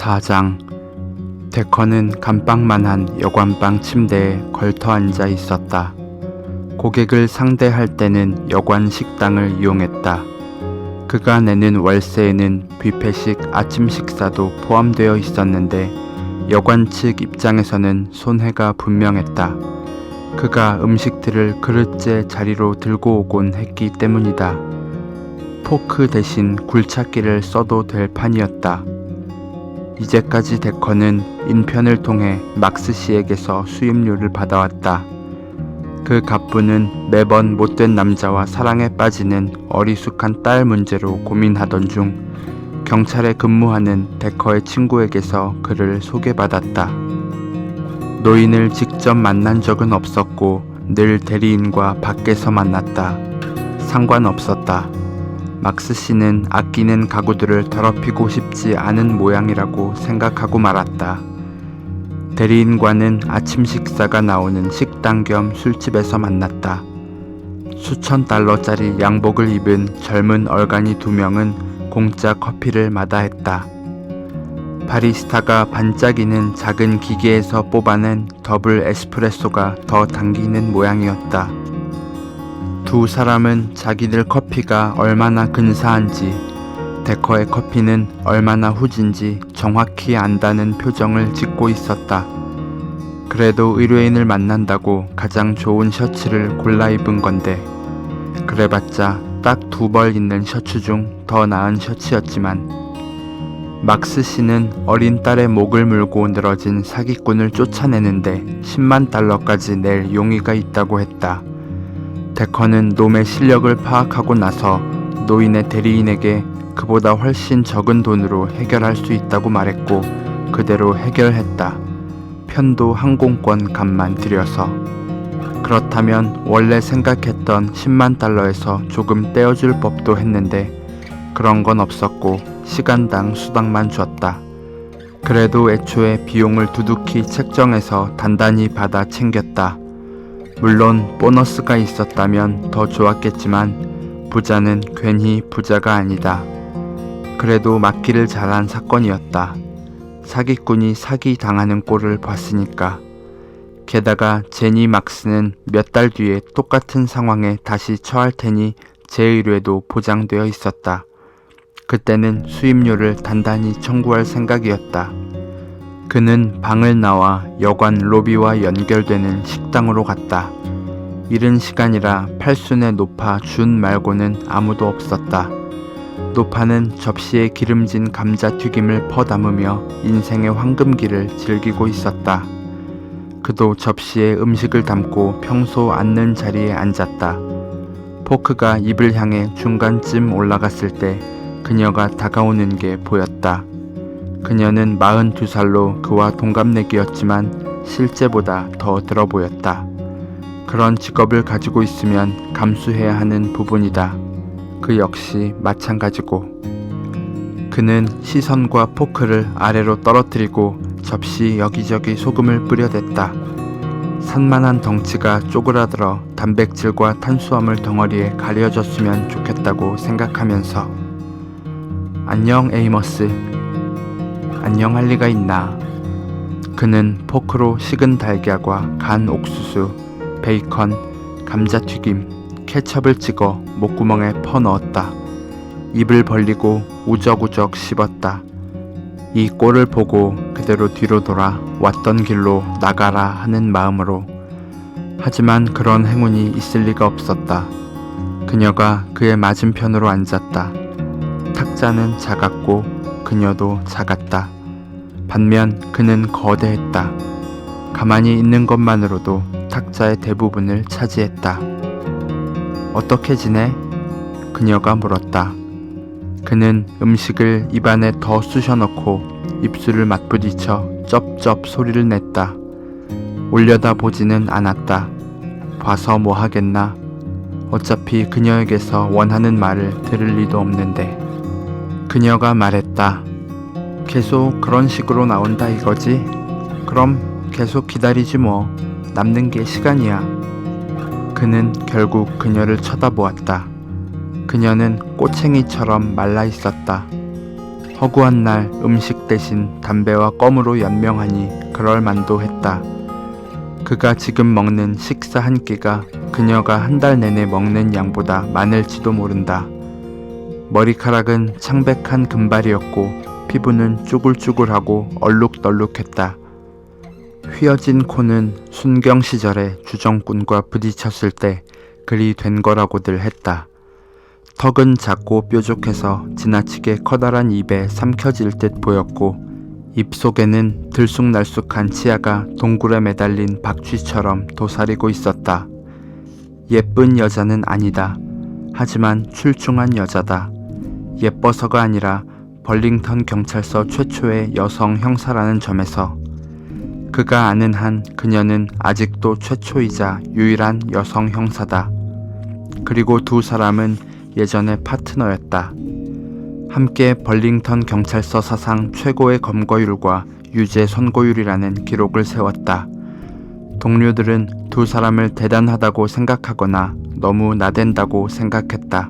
4장. 데커는 감방만한 여관방 침대에 걸터 앉아 있었다. 고객을 상대할 때는 여관 식당을 이용했다. 그가 내는 월세에는 뷔페식 아침 식사도 포함되어 있었는데 여관 측 입장에서는 손해가 분명했다. 그가 음식들을 그릇째 자리로 들고 오곤 했기 때문이다. 포크 대신 굴착기를 써도 될 판이었다. 이제까지 데커는 인편을 통해 막스 씨에게서 수임료를 받아왔다. 그 갑부는 매번 못된 남자와 사랑에 빠지는 어리숙한 딸 문제로 고민하던 중 경찰에 근무하는 데커의 친구에게서 그를 소개받았다. 노인을 직접 만난 적은 없었고 늘 대리인과 밖에서 만났다. 상관없었다. 막스 씨는 아끼는 가구들을 더럽히고 싶지 않은 모양이라고 생각하고 말았다. 대리인과는 아침 식사가 나오는 식당 겸 술집에서 만났다. 수천 달러짜리 양복을 입은 젊은 얼간이 2명은 공짜 커피를 마다했다. 바리스타가 반짝이는 작은 기계에서 뽑아낸 더블 에스프레소가 더 당기는 모양이었다. 두 사람은 자기들 커피가 얼마나 근사한지, 데커의 커피는 얼마나 후진지 정확히 안다는 표정을 짓고 있었다. 그래도 의뢰인을 만난다고 가장 좋은 셔츠를 골라 입은 건데, 그래봤자 딱 2벌 있는 셔츠 중 더 나은 셔츠였지만, 막스 씨는 어린 딸의 목을 물고 늘어진 사기꾼을 쫓아내는데 10만 달러까지 낼 용의가 있다고 했다. 데커는 놈의 실력을 파악하고 나서 노인의 대리인에게 그보다 훨씬 적은 돈으로 해결할 수 있다고 말했고 그대로 해결했다. 편도 항공권 값만 들여서. 그렇다면 원래 생각했던 10만 달러에서 조금 떼어줄 법도 했는데 그런 건 없었고 시간당 수당만 줬다. 그래도 애초에 비용을 두둑히 책정해서 단단히 받아 챙겼다. 물론 보너스가 있었다면 더 좋았겠지만 부자는 괜히 부자가 아니다. 그래도 막기를 잘한 사건이었다. 사기꾼이 사기당하는 꼴을 봤으니까. 게다가 제니 막스는 몇 달 뒤에 똑같은 상황에 다시 처할 테니 재의뢰도 보장되어 있었다. 그때는 수임료를 단단히 청구할 생각이었다. 그는 방을 나와 여관 로비와 연결되는 식당으로 갔다. 이른 시간이라 팔순의 노파 준 말고는 아무도 없었다. 노파는 접시에 기름진 감자튀김을 퍼담으며 인생의 황금기를 즐기고 있었다. 그도 접시에 음식을 담고 평소 앉는 자리에 앉았다. 포크가 입을 향해 중간쯤 올라갔을 때 그녀가 다가오는 게 보였다. 그녀는 42살로 그와 동갑내기였지만 실제보다 더 들어 보였다. 그런 직업을 가지고 있으면 감수해야 하는 부분이다. 그 역시 마찬가지고. 그는 시선과 포크를 아래로 떨어뜨리고 접시 여기저기 소금을 뿌려댔다. 산만한 덩치가 쪼그라들어 단백질과 탄수화물 덩어리에 가려졌으면 좋겠다고 생각하면서 안녕 에이머스. 안녕할 리가 있나. 그는 포크로 식은 달걀과 간 옥수수, 베이컨, 감자튀김, 케첩을 찍어 목구멍에 퍼넣었다. 입을 벌리고 우적우적 씹었다. 이 꼴을 보고 그대로 뒤로 돌아 왔던 길로 나가라 하는 마음으로. 하지만 그런 행운이 있을 리가 없었다. 그녀가 그의 맞은편으로 앉았다. 탁자는 작았고 그녀도 작았다. 반면 그는 거대했다. 가만히 있는 것만으로도 탁자의 대부분을 차지했다. 어떻게 지내? 그녀가 물었다. 그는 음식을 입안에 더 쑤셔넣고 입술을 맞부딪혀 쩝쩝 소리를 냈다. 올려다보지는 않았다. 봐서 뭐 하겠나? 어차피 그녀에게서 원하는 말을 들을 리도 없는데. 그녀가 말했다. 계속 그런 식으로 나온다 이거지? 그럼 계속 기다리지 뭐. 남는 게 시간이야. 그는 결국 그녀를 쳐다보았다. 그녀는 꼬챙이처럼 말라 있었다. 허구한 날 음식 대신 담배와 껌으로 연명하니 그럴만도 했다. 그가 지금 먹는 식사 한 끼가 그녀가 한 달 내내 먹는 양보다 많을지도 모른다. 머리카락은 창백한 금발이었고 피부는 쭈글쭈글하고 얼룩덜룩했다. 휘어진 코는 순경 시절에 주정꾼과 부딪혔을 때 그리 된 거라고들 했다. 턱은 작고 뾰족해서 지나치게 커다란 입에 삼켜질 듯 보였고 입속에는 들쑥날쑥한 치아가 동굴에 매달린 박쥐처럼 도사리고 있었다. 예쁜 여자는 아니다. 하지만 출중한 여자다. 예뻐서가 아니라 벌링턴 경찰서 최초의 여성 형사라는 점에서 그가 아는 한 그녀는 아직도 최초이자 유일한 여성 형사다. 그리고 두 사람은 예전의 파트너였다. 함께 벌링턴 경찰서 사상 최고의 검거율과 유죄 선고율이라는 기록을 세웠다. 동료들은 두 사람을 대단하다고 생각하거나 너무 나댄다고 생각했다.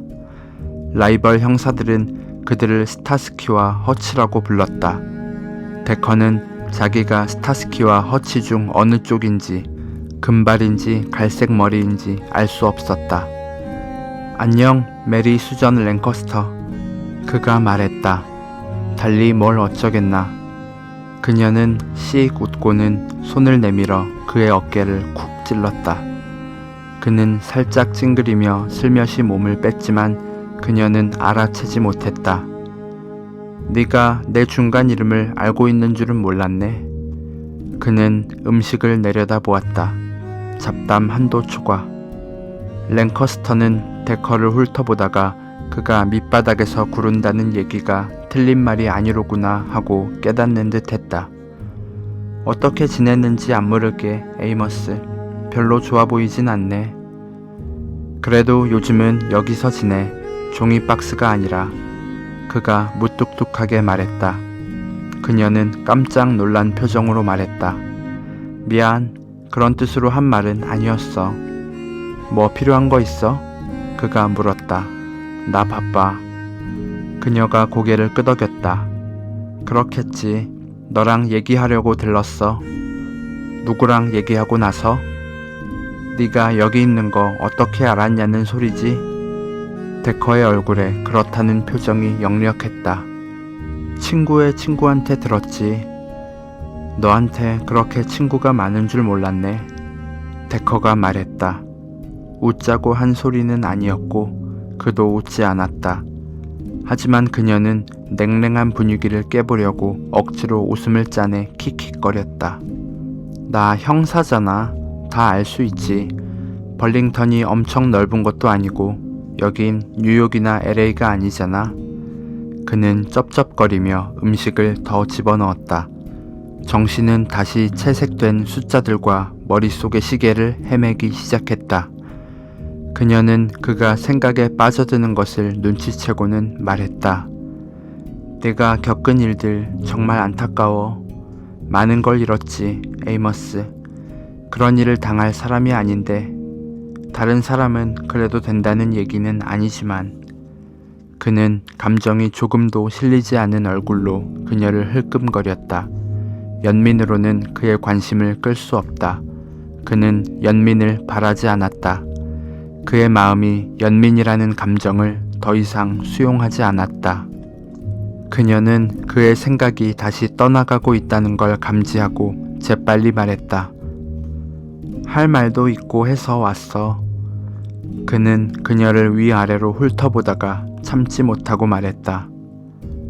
라이벌 형사들은 그들을 스타스키와 허치라고 불렀다. 데커는 자기가 스타스키와 허치 중 어느 쪽인지 금발인지 갈색 머리인지 알 수 없었다. 안녕, 메리 수전 랭커스터. 그가 말했다. 달리 뭘 어쩌겠나. 그녀는 씩 웃고는 손을 내밀어 그의 어깨를 쿡 찔렀다. 그는 살짝 찡그리며 슬며시 몸을 뺐지만 그녀는 알아채지 못했다. 네가 내 중간 이름을 알고 있는 줄은 몰랐네. 그는 음식을 내려다보았다. 잡담 한도 초과. 랭커스터는 데커를 훑어보다가 그가 밑바닥에서 구른다는 얘기가 틀린 말이 아니로구나 하고 깨닫는 듯 했다. 어떻게 지냈는지 안 물을게, 에이머스. 별로 좋아 보이진 않네. 그래도 요즘은 여기서 지내. 종이박스가 아니라. 그가 무뚝뚝하게 말했다. 그녀는 깜짝 놀란 표정으로 말했다. 미안, 그런 뜻으로 한 말은 아니었어. 뭐 필요한 거 있어? 그가 물었다. 나 바빠. 그녀가 고개를 끄덕였다. 그렇겠지. 너랑 얘기하려고 들렀어. 누구랑 얘기하고 나서? 네가 여기 있는 거 어떻게 알았냐는 소리지? 데커의 얼굴에 그렇다는 표정이 역력했다. 친구의 친구한테 들었지. 너한테 그렇게 친구가 많은 줄 몰랐네. 데커가 말했다. 웃자고 한 소리는 아니었고 그도 웃지 않았다. 하지만 그녀는 냉랭한 분위기를 깨보려고 억지로 웃음을 짜내 킥킥거렸다. 나 형사잖아. 다 알 수 있지. 벌링턴이 엄청 넓은 것도 아니고 여긴 뉴욕이나 LA가 아니잖아. 그는 쩝쩝거리며 음식을 더 집어넣었다. 정신은 다시 채색된 숫자들과 머릿속의 시계를 헤매기 시작했다. 그녀는 그가 생각에 빠져드는 것을 눈치채고는 말했다. 내가 겪은 일들 정말 안타까워. 많은 걸 잃었지, 에이머스. 그런 일을 당할 사람이 아닌데 다른 사람은 그래도 된다는 얘기는 아니지만 그는 감정이 조금도 실리지 않은 얼굴로 그녀를 흘끔거렸다. 연민으로는 그의 관심을 끌 수 없다. 그는 연민을 바라지 않았다. 그의 마음이 연민이라는 감정을 더 이상 수용하지 않았다. 그녀는 그의 생각이 다시 떠나가고 있다는 걸 감지하고 재빨리 말했다. 할 말도 있고 해서 왔어. 그는 그녀를 위아래로 훑어보다가 참지 못하고 말했다.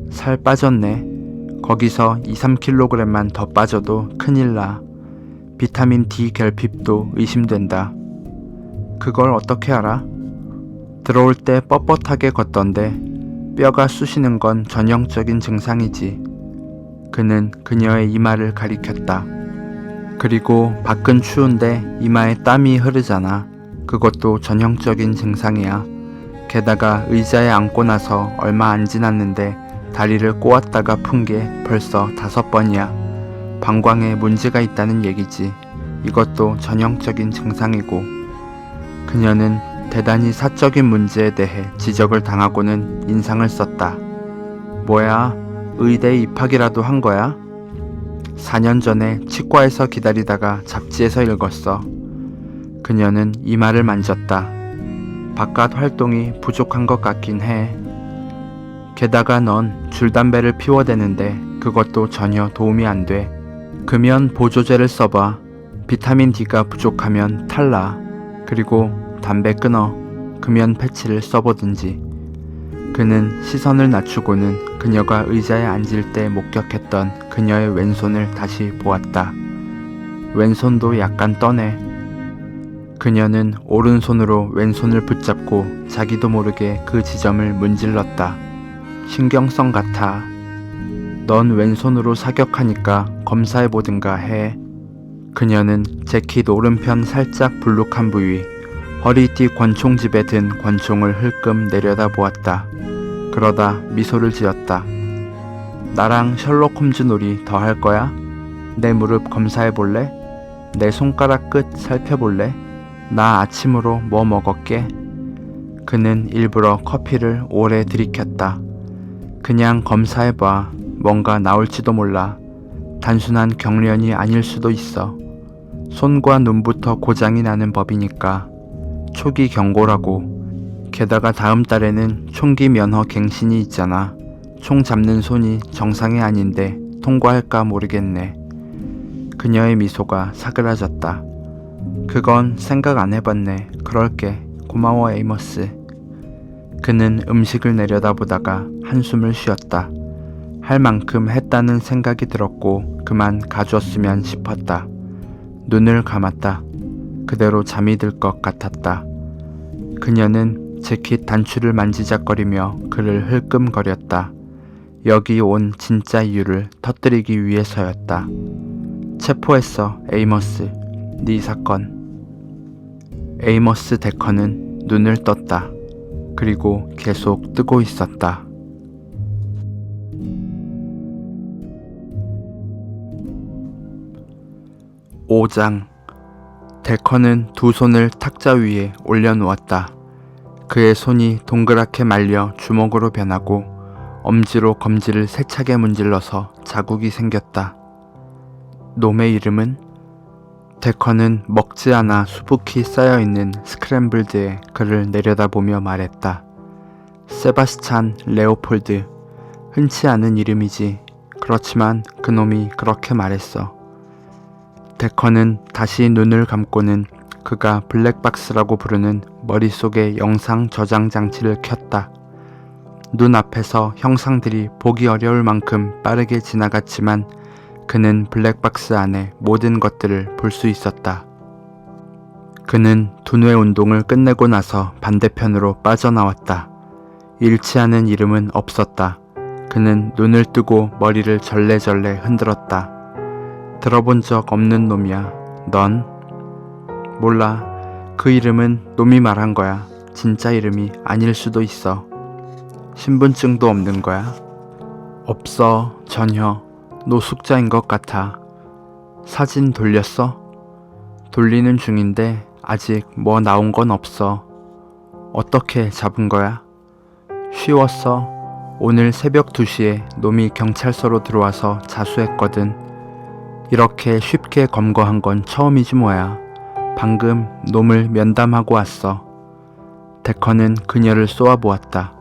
살 빠졌네. 거기서 2-3kg만 더 빠져도 큰일 나. 비타민 D 결핍도 의심된다. 그걸 어떻게 알아? 들어올 때 뻣뻣하게 걷던데 뼈가 쑤시는 건 전형적인 증상이지. 그는 그녀의 이마를 가리켰다. 그리고 밖은 추운데 이마에 땀이 흐르잖아. 그것도 전형적인 증상이야. 게다가 의자에 앉고 나서 얼마 안 지났는데 다리를 꼬았다가 푼 게 벌써 5번이야. 방광에 문제가 있다는 얘기지. 이것도 전형적인 증상이고. 그녀는 대단히 사적인 문제에 대해 지적을 당하고는 인상을 썼다. 뭐야, 의대 입학이라도 한 거야? 4년 전에 치과에서 기다리다가 잡지에서 읽었어. 그녀는 이마를 만졌다. 바깥 활동이 부족한 것 같긴 해. 게다가 넌 줄담배를 피워대는데 그것도 전혀 도움이 안 돼. 금연 보조제를 써봐. 비타민 D가 부족하면 탈라. 그리고 담배 끊어. 금연 패치를 써보든지. 그는 시선을 낮추고는 그녀가 의자에 앉을 때 목격했던 그녀의 왼손을 다시 보았다. 왼손도 약간 떠네. 그녀는 오른손으로 왼손을 붙잡고 자기도 모르게 그 지점을 문질렀다. 신경성 같아. 넌 왼손으로 사격하니까 검사해보든가 해. 그녀는 재킷 오른편 살짝 불룩한 부위, 허리띠 권총집에 든 권총을 흘끔 내려다보았다. 그러다 미소를 지었다. 나랑 셜록 홈즈 놀이 더 할 거야? 내 무릎 검사해볼래? 내 손가락 끝 살펴볼래? 나 아침으로 뭐 먹었게? 그는 일부러 커피를 오래 들이켰다. 그냥 검사해봐. 뭔가 나올지도 몰라. 단순한 경련이 아닐 수도 있어. 손과 눈부터 고장이 나는 법이니까. 초기 경고라고. 게다가 다음 달에는 총기 면허 갱신이 있잖아. 총 잡는 손이 정상이 아닌데 통과할까 모르겠네. 그녀의 미소가 사그라졌다. 그건 생각 안 해봤네. 그럴게. 고마워 에이머스. 그는 음식을 내려다보다가 한숨을 쉬었다. 할 만큼 했다는 생각이 들었고 그만 가주었으면 싶었다. 눈을 감았다. 그대로 잠이 들 것 같았다. 그녀는 재킷 단추를 만지작거리며 그를 흘끔거렸다. 여기 온 진짜 이유를 터뜨리기 위해서였다. 체포했어, 에이머스. 네 사건. 에이머스 데커는 눈을 떴다. 그리고 계속 뜨고 있었다. 5장. 데커는 두 손을 탁자 위에 올려놓았다. 그의 손이 동그랗게 말려 주먹으로 변하고 엄지로 검지를 세차게 문질러서 자국이 생겼다. 놈의 이름은? 데커는 먹지 않아 수북히 쌓여있는 스크램블드에 그를 내려다보며 말했다. 세바스찬 레오폴드. 흔치 않은 이름이지. 그렇지만 그놈이 그렇게 말했어. 데커는 다시 눈을 감고는 그가 블랙박스라고 부르는 머릿속의 영상 저장 장치를 켰다. 눈앞에서 형상들이 보기 어려울 만큼 빠르게 지나갔지만 그는 블랙박스 안에 모든 것들을 볼 수 있었다. 그는 두뇌 운동을 끝내고 나서 반대편으로 빠져나왔다. 잃지 않은 이름은 없었다. 그는 눈을 뜨고 머리를 절레절레 흔들었다. 들어본 적 없는 놈이야. 넌? 몰라. 그 이름은 놈이 말한 거야. 진짜 이름이 아닐 수도 있어. 신분증도 없는 거야? 없어. 전혀. 노숙자인 것 같아. 사진 돌렸어? 돌리는 중인데 아직 뭐 나온 건 없어. 어떻게 잡은 거야? 쉬웠어. 오늘 새벽 2시에 놈이 경찰서로 들어와서 자수했거든. 이렇게 쉽게 검거한 건 처음이지 뭐야. 방금 놈을 면담하고 왔어. 데커는 그녀를 쏘아보았다.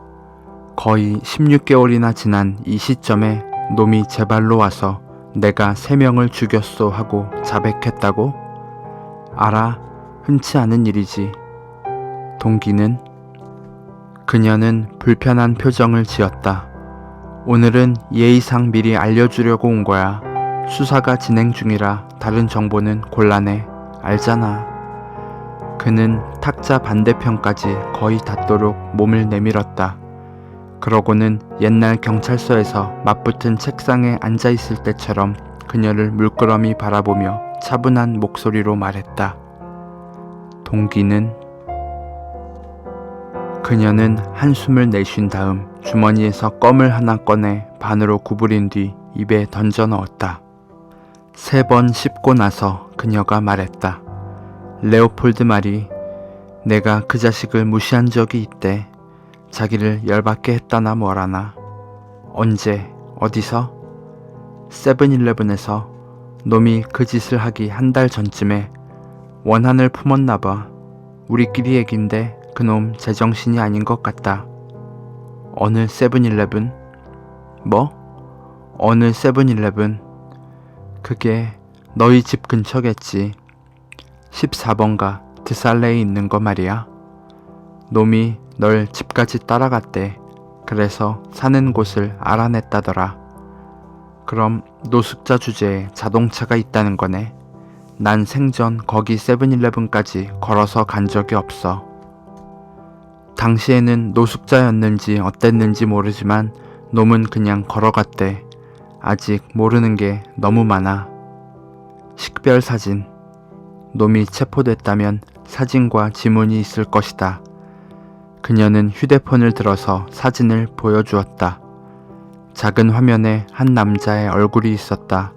거의 16개월이나 지난 이 시점에 놈이 제 발로 와서 내가 3명을 죽였소 하고 자백했다고? 알아. 흔치 않은 일이지. 동기는? 그녀는 불편한 표정을 지었다. 오늘은 예의상 미리 알려주려고 온 거야. 수사가 진행 중이라 다른 정보는 곤란해. 알잖아. 그는 탁자 반대편까지 거의 닿도록 몸을 내밀었다. 그러고는 옛날 경찰서에서 맞붙은 책상에 앉아있을 때처럼 그녀를 물끄러미 바라보며 차분한 목소리로 말했다. 동기는? 그녀는 한숨을 내쉰 다음 주머니에서 껌을 하나 꺼내 반으로 구부린 뒤 입에 던져 넣었다. 3번 씹고 나서 그녀가 말했다. 레오폴드 말이 내가 그 자식을 무시한 적이 있대. 자기를 열받게 했다나 뭐라나. 언제 어디서? 세븐일레븐에서. 놈이 그 짓을 하기 한 달 전쯤에 원한을 품었나봐. 우리끼리 얘긴데 그놈 제정신이 아닌 것 같다. 어느 세븐일레븐? 뭐? 어느 세븐일레븐? 그게 너희 집 근처겠지. 14번가 드살레에 있는 거 말이야. 놈이 널 집까지 따라갔대. 그래서 사는 곳을 알아냈다더라. 그럼 노숙자 주제에 자동차가 있다는 거네. 난 생전 거기 세븐일레븐까지 걸어서 간 적이 없어. 당시에는 노숙자였는지 어땠는지 모르지만 놈은 그냥 걸어갔대. 아직 모르는 게 너무 많아. 식별 사진. 놈이 체포됐다면 사진과 지문이 있을 것이다. 그녀는 휴대폰을 들어서 사진을 보여주었다. 작은 화면에 한 남자의 얼굴이 있었다.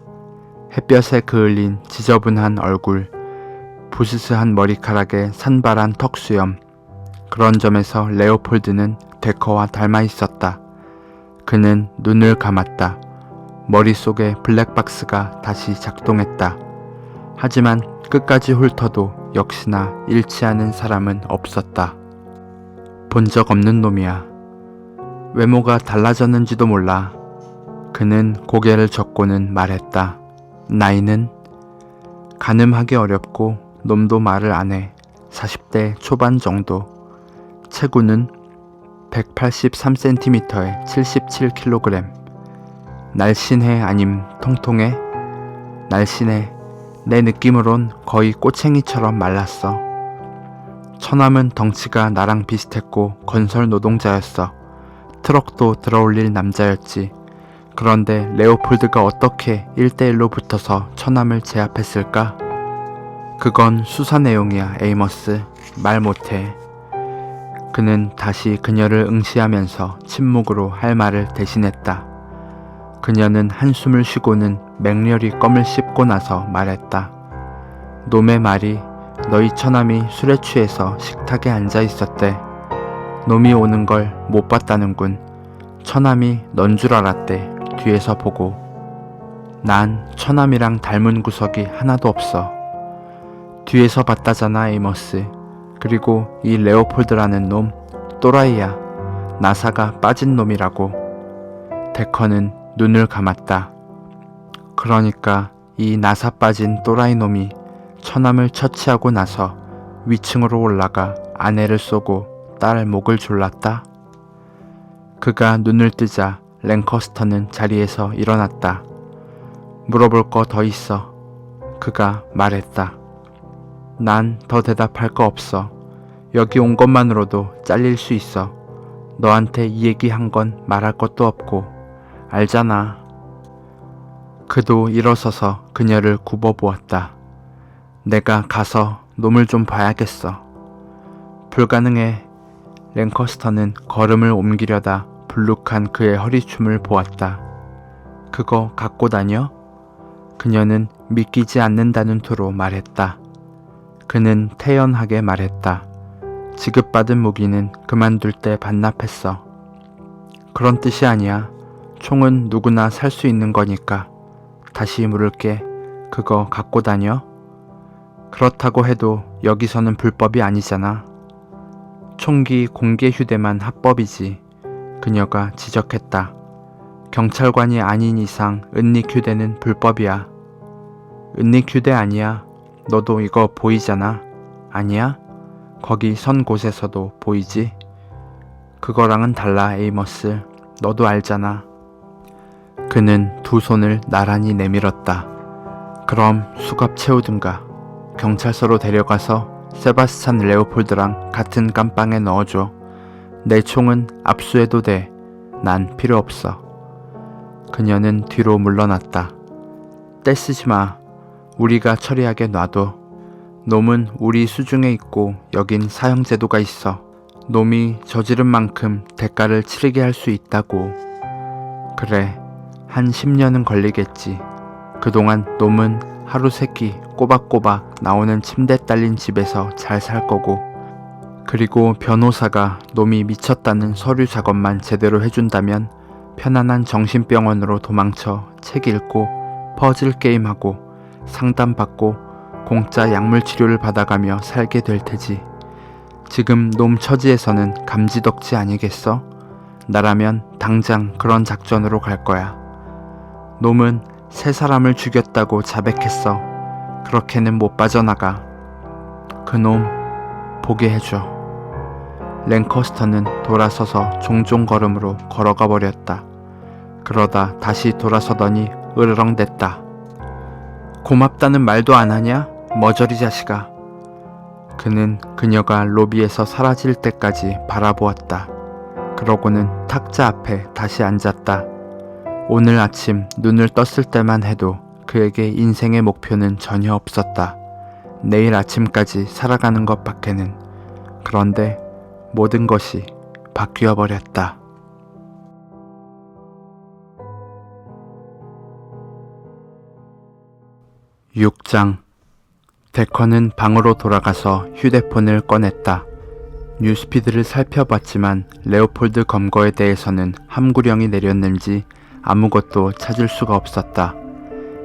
햇볕에 그을린 지저분한 얼굴, 부스스한 머리카락에 산발한 턱수염. 그런 점에서 레오폴드는 데커와 닮아 있었다. 그는 눈을 감았다. 머릿속에 블랙박스가 다시 작동했다. 하지만 끝까지 훑어도 역시나 일치하는 사람은 없었다. 본 적 없는 놈이야. 외모가 달라졌는지도 몰라. 그는 고개를 젓고는 말했다. 나이는? 가늠하기 어렵고 놈도 말을 안 해. 40대 초반 정도. 체구는 183cm에 77kg. 날씬해 아님 통통해? 날씬해. 내 느낌으론 거의 꼬챙이처럼 말랐어. 처남은 덩치가 나랑 비슷했고 건설 노동자였어. 트럭도 들어올릴 남자였지. 그런데 레오폴드가 어떻게 1대1로 붙어서 처남을 제압했을까? 그건 수사 내용이야, 에이머스. 말 못해. 그는 다시 그녀를 응시하면서 침묵으로 할 말을 대신했다. 그녀는 한숨을 쉬고는 맹렬히 껌을 씹고 나서 말했다. 놈의 말이 너희 처남이 술에 취해서 식탁에 앉아 있었대. 놈이 오는 걸 못 봤다는군. 처남이 넌 줄 알았대. 뒤에서 보고. 난 처남이랑 닮은 구석이 하나도 없어. 뒤에서 봤다잖아, 에이머스. 그리고 이 레오폴드라는 놈 또라이야. 나사가 빠진 놈이라고. 데커는 눈을 감았다. 그러니까 이 나사 빠진 또라이 놈이 처남을 처치하고 나서 위층으로 올라가 아내를 쏘고 딸 목을 졸랐다. 그가 눈을 뜨자 랭커스터는 자리에서 일어났다. 물어볼 거 더 있어. 그가 말했다. 난 더 대답할 거 없어. 여기 온 것만으로도 잘릴 수 있어. 너한테 이 얘기 한 건 말할 것도 없고. 알잖아. 그도 일어서서 그녀를 굽어보았다. 내가 가서 놈을 좀 봐야겠어. 불가능해. 랭커스터는 걸음을 옮기려다 불룩한 그의 허리춤을 보았다. 그거 갖고 다녀? 그녀는 믿기지 않는다는 투로 말했다. 그는 태연하게 말했다. 지급받은 무기는 그만둘 때 반납했어. 그런 뜻이 아니야. 총은 누구나 살 수 있는 거니까. 다시 물을게. 그거 갖고 다녀? 그렇다고 해도 여기서는 불법이 아니잖아. 총기 공개 휴대만 합법이지. 그녀가 지적했다. 경찰관이 아닌 이상 은닉 휴대는 불법이야. 은닉 휴대 아니야. 너도 이거 보이잖아. 아니야? 거기 선 곳에서도 보이지? 그거랑은 달라, 에이머스. 너도 알잖아. 그는 두 손을 나란히 내밀었다. 그럼 수갑 채우든가. 경찰서로 데려가서 세바스찬 레오폴드랑 같은 깜빵에 넣어줘. 내 총은 압수해도 돼. 난 필요 없어. 그녀는 뒤로 물러났다. 떼쓰지 마. 우리가 처리하게 놔둬. 놈은 우리 수중에 있고 여긴 사형제도가 있어. 놈이 저지른 만큼 대가를 치르게 할 수 있다고. 그래, 한 10년은 걸리겠지. 그동안 놈은 하루 세끼 꼬박꼬박 나오는 침대 딸린 집에서 잘 살 거고, 그리고 변호사가 놈이 미쳤다는 서류 작업만 제대로 해준다면 편안한 정신병원으로 도망쳐 책 읽고 퍼즐 게임하고 상담받고 공짜 약물 치료를 받아가며 살게 될 테지. 지금 놈 처지에서는 감지덕지 아니겠어? 나라면 당장 그런 작전으로 갈 거야. 놈은 세 사람을 죽였다고 자백했어. 그렇게는 못 빠져나가. 그놈 보게 해줘. 랭커스터는 돌아서서 종종 걸음으로 걸어가 버렸다. 그러다 다시 돌아서더니 으르렁댔다. 고맙다는 말도 안 하냐? 머저리 자식아. 그는 그녀가 로비에서 사라질 때까지 바라보았다. 그러고는 탁자 앞에 다시 앉았다. 오늘 아침 눈을 떴을 때만 해도 그에게 인생의 목표는 전혀 없었다. 내일 아침까지 살아가는 것 밖에는. 그런데 모든 것이 바뀌어 버렸다. 6장. 데컨은 방으로 돌아가서 휴대폰을 꺼냈다. 뉴스피드를 살펴봤지만 레오폴드 검거에 대해서는 함구령이 내렸는지 아무것도 찾을 수가 없었다.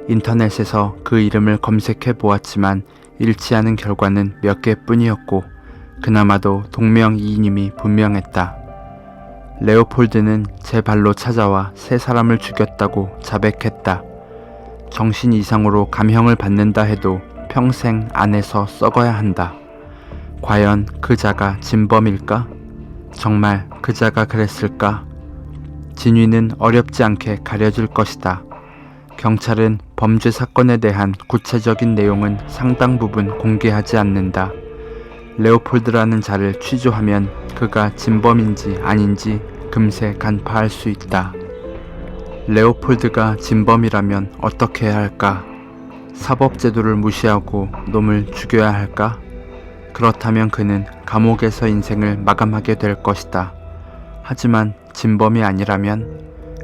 인터넷에서 그 이름을 검색해 보았지만 일치하는 결과는 몇 개뿐이었고 그나마도 동명이인임이 분명했다. 레오폴드는 제 발로 찾아와 세 사람을 죽였다고 자백했다. 정신 이상으로 감형을 받는다 해도 평생 안에서 썩어야 한다. 과연 그자가 진범일까? 정말 그자가 그랬을까? 진위는 어렵지 않게 가려질 것이다. 경찰은 범죄 사건에 대한 구체적인 내용은 상당 부분 공개하지 않는다. 레오폴드라는 자를 취조하면 그가 진범인지 아닌지 금세 간파할 수 있다. 레오폴드가 진범이라면 어떻게 해야 할까? 사법제도를 무시하고 놈을 죽여야 할까? 그렇다면 그는 감옥에서 인생을 마감하게 될 것이다. 하지만 진범이 아니라면?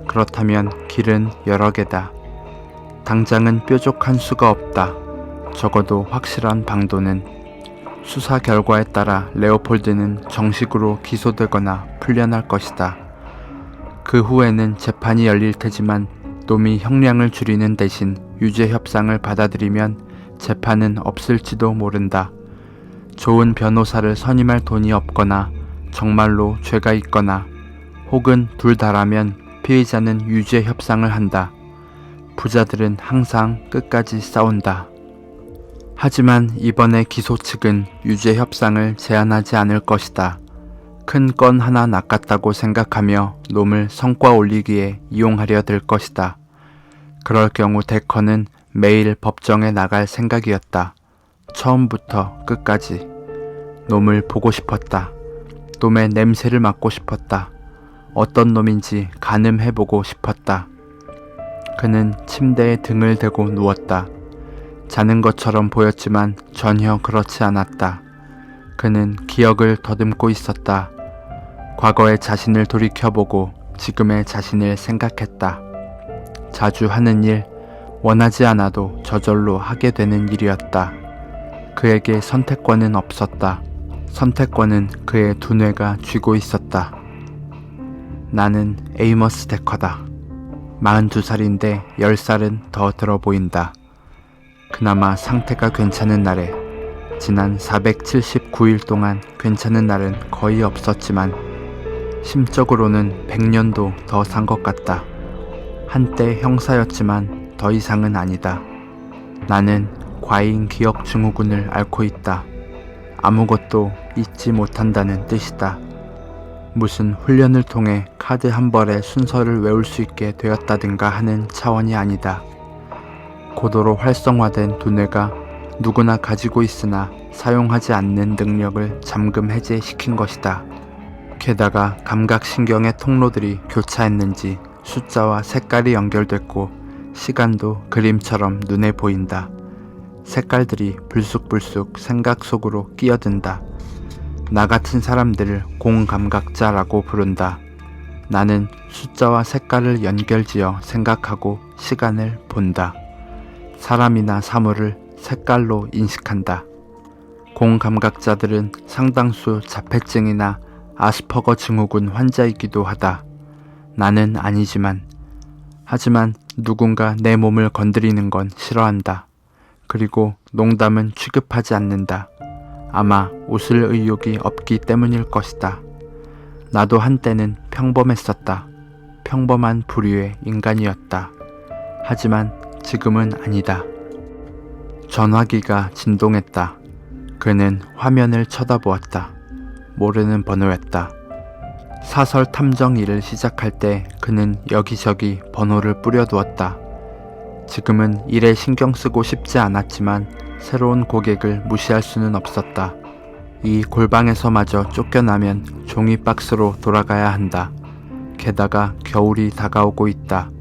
그렇다면 길은 여러 개다. 당장은 뾰족한 수가 없다. 적어도 확실한 방도는. 수사 결과에 따라 레오폴드는 정식으로 기소되거나 풀려날 것이다. 그 후에는 재판이 열릴 테지만 놈이 형량을 줄이는 대신 유죄 협상을 받아들이면 재판은 없을지도 모른다. 좋은 변호사를 선임할 돈이 없거나 정말로 죄가 있거나 혹은 둘 다라면 피의자는 유죄 협상을 한다. 부자들은 항상 끝까지 싸운다. 하지만 이번에 기소 측은 유죄 협상을 제안하지 않을 것이다. 큰 건 하나 낚았다고 생각하며 놈을 성과 올리기에 이용하려 들 것이다. 그럴 경우 데컨은 매일 법정에 나갈 생각이었다. 처음부터 끝까지. 놈을 보고 싶었다. 놈의 냄새를 맡고 싶었다. 어떤 놈인지 가늠해보고 싶었다. 그는 침대에 등을 대고 누웠다. 자는 것처럼 보였지만 전혀 그렇지 않았다. 그는 기억을 더듬고 있었다. 과거의 자신을 돌이켜보고 지금의 자신을 생각했다. 자주 하는 일, 원하지 않아도 저절로 하게 되는 일이었다. 그에게 선택권은 없었다. 선택권은 그의 두뇌가 쥐고 있었다. 나는 에이머스 데커다. 42살인데 10살은 더 들어 보인다. 그나마 상태가 괜찮은 날에 지난 479일 동안 괜찮은 날은 거의 없었지만 심적으로는 100년도 더 산 것 같다. 한때 형사였지만 더 이상은 아니다. 나는 과잉 기억 증후군을 앓고 있다. 아무것도 잊지 못한다는 뜻이다. 무슨 훈련을 통해 카드 한 벌의 순서를 외울 수 있게 되었다든가 하는 차원이 아니다. 고도로 활성화된 두뇌가 누구나 가지고 있으나 사용하지 않는 능력을 잠금 해제시킨 것이다. 게다가 감각신경의 통로들이 교차했는지 숫자와 색깔이 연결됐고 시간도 그림처럼 눈에 보인다. 색깔들이 불쑥불쑥 생각 속으로 끼어든다. 나 같은 사람들을 공감각자라고 부른다. 나는 숫자와 색깔을 연결지어 생각하고 시간을 본다. 사람이나 사물을 색깔로 인식한다. 공감각자들은 상당수 자폐증이나 아스퍼거 증후군 환자이기도 하다. 나는 아니지만. 하지만 누군가 내 몸을 건드리는 건 싫어한다. 그리고 농담은 취급하지 않는다. 아마 웃을 의욕이 없기 때문일 것이다. 나도 한때는 평범했었다. 평범한 부류의 인간이었다. 하지만 지금은 아니다. 전화기가 진동했다. 그는 화면을 쳐다보았다. 모르는 번호였다. 사설 탐정 일을 시작할 때 그는 여기저기 번호를 뿌려두었다. 지금은 일에 신경 쓰고 싶지 않았지만 새로운 고객을 무시할 수는 없었다. 이 골방에서마저 쫓겨나면 종이 박스로 돌아가야 한다. 게다가 겨울이 다가오고 있다.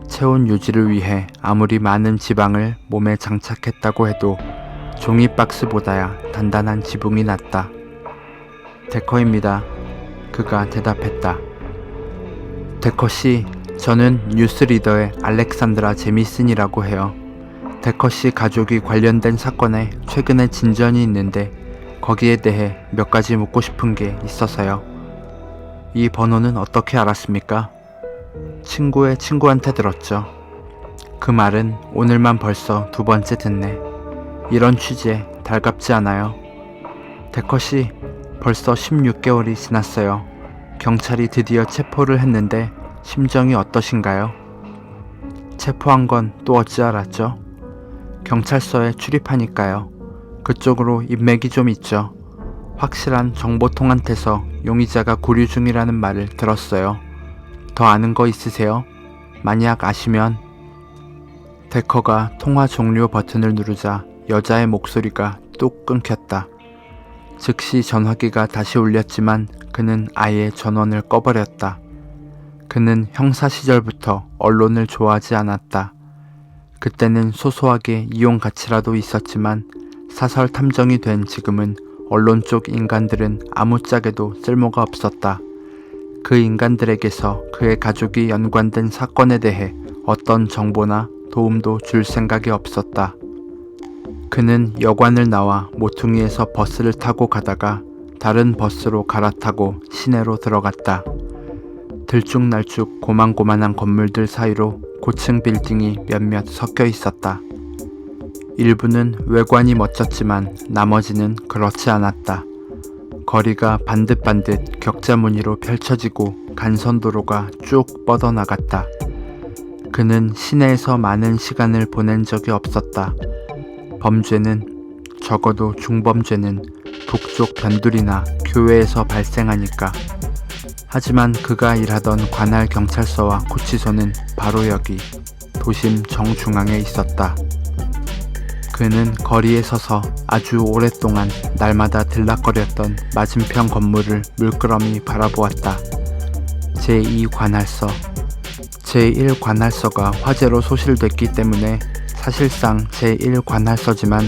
체온 유지를 위해 아무리 많은 지방을 몸에 장착했다고 해도 종이 박스보다야 단단한 지붕이 낫다. 데커입니다. 그가 대답했다. 데커씨, 저는 뉴스리더의 알렉산드라 제미슨이라고 해요. 데커씨 가족이 관련된 사건에 최근에 진전이 있는데 거기에 대해 몇 가지 묻고 싶은 게 있어서요. 이 번호는 어떻게 알았습니까? 친구의 친구한테 들었죠. 그 말은 오늘만 벌써 2번째 듣네. 이런 취재 달갑지 않아요? 데커씨, 벌써 16개월이 지났어요. 경찰이 드디어 체포를 했는데 심정이 어떠신가요? 체포한 건 또 어찌 알았죠? 경찰서에 출입하니까요. 그쪽으로 인맥이 좀 있죠. 확실한 정보통한테서 용의자가 구류 중이라는 말을 들었어요. 더 아는 거 있으세요? 만약 아시면. 데커가 통화 종료 버튼을 누르자 여자의 목소리가 뚝 끊겼다. 즉시 전화기가 다시 울렸지만 그는 아예 전원을 꺼버렸다. 그는 형사 시절부터 언론을 좋아하지 않았다. 그때는 소소하게 이용 가치라도 있었지만 사설 탐정이 된 지금은 언론 쪽 인간들은 아무짝에도 쓸모가 없었다. 그 인간들에게서 그의 가족이 연관된 사건에 대해 어떤 정보나 도움도 줄 생각이 없었다. 그는 여관을 나와 모퉁이에서 버스를 타고 가다가 다른 버스로 갈아타고 시내로 들어갔다. 들쭉날쭉 고만고만한 건물들 사이로 고층 빌딩이 몇몇 섞여 있었다. 일부는 외관이 멋졌지만 나머지는 그렇지 않았다. 거리가 반듯반듯 격자 무늬로 펼쳐지고 간선도로가 쭉 뻗어나갔다. 그는 시내에서 많은 시간을 보낸 적이 없었다. 범죄는, 적어도 중범죄는 북쪽 변두리나 교외에서 발생하니까. 하지만 그가 일하던 관할 경찰서와 구치소는 바로 여기 도심 정중앙에 있었다. 그는 거리에 서서 아주 오랫동안 날마다 들락거렸던 맞은편 건물을 물끄러미 바라보았다. 제2관할서. 제1관할서가 화재로 소실됐기 때문에 사실상 제1관할서지만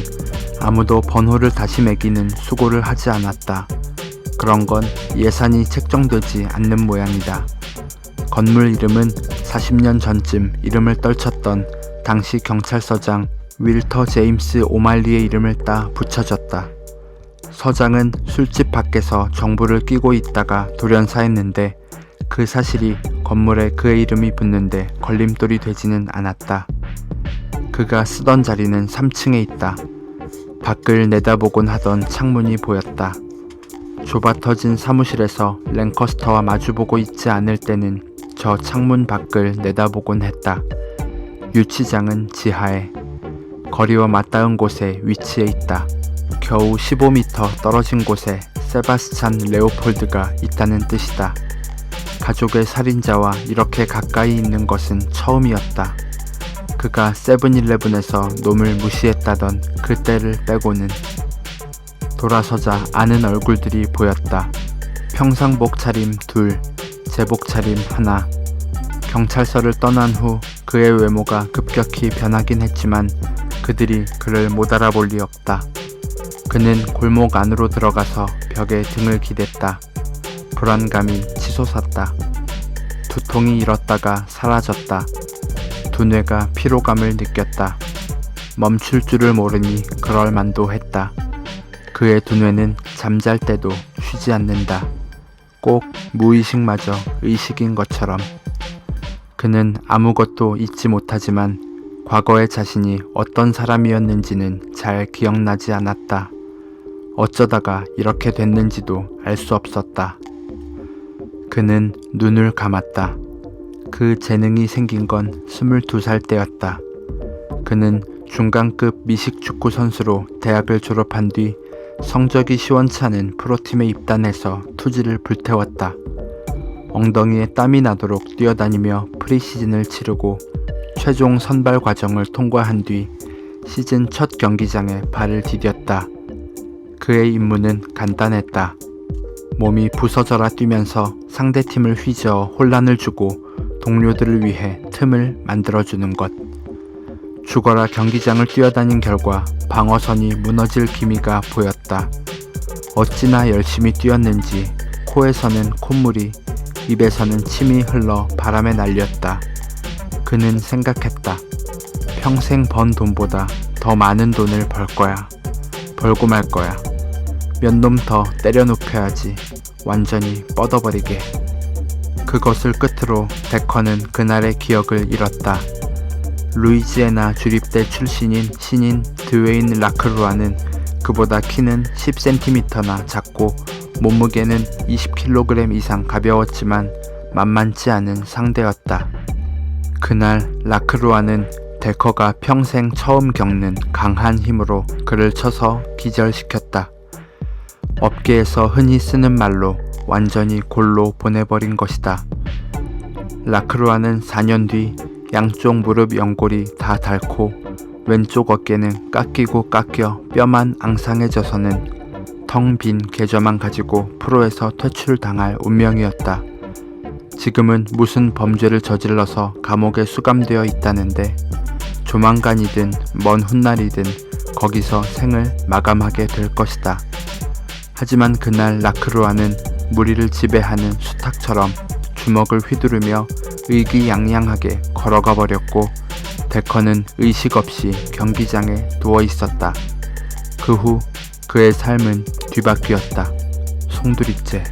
아무도 번호를 다시 매기는 수고를 하지 않았다. 그런 건 예산이 책정되지 않는 모양이다. 건물 이름은 40년 전쯤 이름을 떨쳤던 당시 경찰서장 윌터 제임스 오말리의 이름을 따 붙여졌다. 서장은 술집 밖에서 정부를 끼고 있다가 돌연사했는데 그 사실이 건물에 그의 이름이 붙는데 걸림돌이 되지는 않았다. 그가 쓰던 자리는 3층에 있다. 밖을 내다보곤 하던 창문이 보였다. 좁아터진 사무실에서 랭커스터와 마주보고 있지 않을 때는 저 창문 밖을 내다보곤 했다. 유치장은 지하에, 거리와 맞닿은 곳에 위치해 있다. 겨우 15m 떨어진 곳에 세바스찬 레오폴드가 있다는 뜻이다. 가족의 살인자와 이렇게 가까이 있는 것은 처음이었다. 그가 세븐일레븐에서 놈을 무시했다던 그때를 빼고는. 돌아서자 아는 얼굴들이 보였다. 평상복 차림 2, 제복 차림 1. 경찰서를 떠난 후 그의 외모가 급격히 변하긴 했지만 그들이 그를 못 알아볼 리 없다. 그는 골목 안으로 들어가서 벽에 등을 기댔다. 불안감이 치솟았다. 두통이 일었다가 사라졌다. 두뇌가 피로감을 느꼈다. 멈출 줄을 모르니 그럴 만도 했다. 그의 두뇌는 잠잘 때도 쉬지 않는다. 꼭 무의식마저 의식인 것처럼. 그는 아무것도 잊지 못하지만 과거의 자신이 어떤 사람이었는지는 잘 기억나지 않았다. 어쩌다가 이렇게 됐는지도 알 수 없었다. 그는 눈을 감았다. 그 재능이 생긴 건 22살 때였다. 그는 중간급 미식축구 선수로 대학을 졸업한 뒤 성적이 시원찮은 프로팀에 입단해서 투지를 불태웠다. 엉덩이에 땀이 나도록 뛰어다니며 프리시즌을 치르고 최종 선발 과정을 통과한 뒤 시즌 첫 경기장에 발을 디뎠다. 그의 임무는 간단했다. 몸이 부서져라 뛰면서 상대팀을 휘저어 혼란을 주고 동료들을 위해 틈을 만들어주는 것. 죽어라 경기장을 뛰어다닌 결과 방어선이 무너질 기미가 보였다. 어찌나 열심히 뛰었는지 코에서는 콧물이, 입에서는 침이 흘러 바람에 날렸다. 그는 생각했다. 평생 번 돈보다 더 많은 돈을 벌 거야. 벌고 말 거야. 몇 놈 더 때려 눕혀야지. 완전히 뻗어버리게. 그것을 끝으로 데커는 그날의 기억을 잃었다. 루이지애나 주립대 출신인 신인 드웨인 라크루아는 그보다 키는 10cm나 작고 몸무게는 20kg 이상 가벼웠지만 만만치 않은 상대였다. 그날 라크루아는 데커가 평생 처음 겪는 강한 힘으로 그를 쳐서 기절시켰다. 업계에서 흔히 쓰는 말로 완전히 골로 보내버린 것이다. 라크루아는 4년 뒤 양쪽 무릎 연골이 다 닳고 왼쪽 어깨는 깎이고 깎여 뼈만 앙상해져서는 텅 빈 계좌만 가지고 프로에서 퇴출당할 운명이었다. 지금은 무슨 범죄를 저질러서 감옥에 수감되어 있다는데 조만간이든 먼 훗날이든 거기서 생을 마감하게 될 것이다. 하지만 그날 라크루아는 무리를 지배하는 수탉처럼 주먹을 휘두르며 의기양양하게 걸어가 버렸고 데커는 의식 없이 경기장에 누워 있었다. 그 후 그의 삶은 뒤바뀌었다. 송두리째.